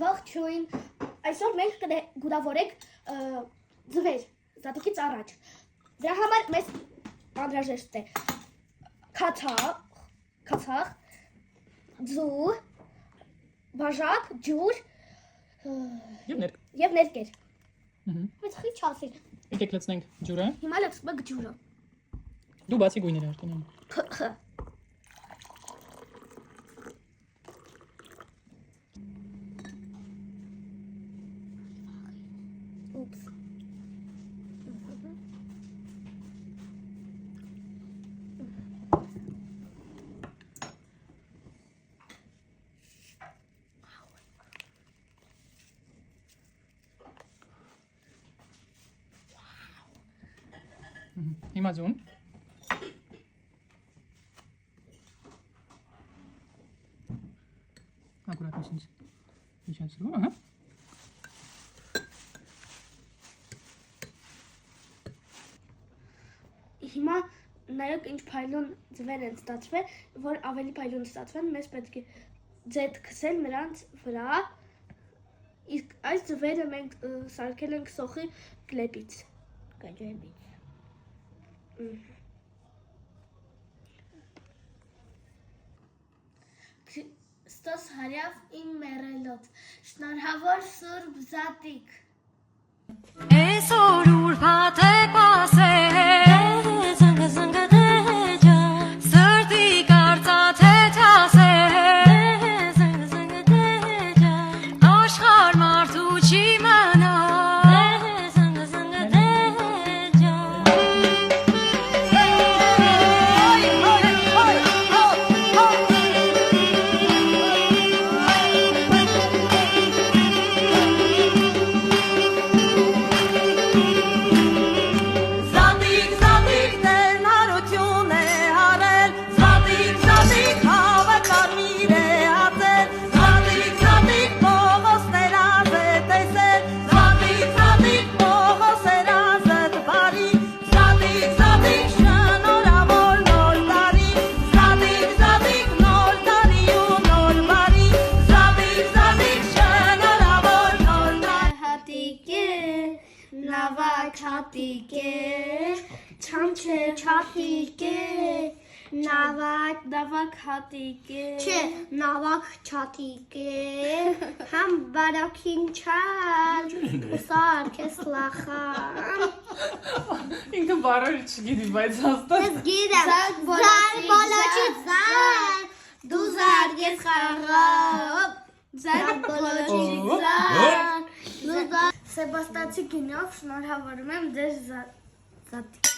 Ողջույն, այսօր մենք կգուրավորենք ձվեր, զատուկից առաջ, դրա համար մեզ անհրաժեշտ է քացախ, ձու, բաժակ, ջուր և ներկեր, մեծ խիչ ասին, եկեք լցնենք ջուրը, հիմա լցնում ենք ջուրը, դու բացի գույները արտենեմ, հիմա ձուն, ակուրատ ինձ միջացրու, ահա, հիմա նայեք ինչ փայլուն ձվեր են ստացվել, որ ավելի փայլուն ստացվեն, մեզ պետք է ձետ քսել նրանց վրա, իսկ այս ձվերը մենք սարքել ենք սոխի կլեպից, Ստոս հարյավ իմ մերելոտ, շնորհավոր Սուրբ Զատիկ Այսօր ուրբաթ է պասել, սրտի կարծաթ է թասել, աշխարհ մարդու չի մնա Նավակ հատիկ է, չէ, նավակ չատիկ է, համ բարոքին չար, սարք ես լախան։ ինքը բարոր չգիտի, բայց հաստատ, Ես գիրեմ, զար բոլոչի զար, դու զար ես խաղապ, Զար բոլոչի զար, Սեբաստացի գինով շնորհավորում եմ ձեր զատիկը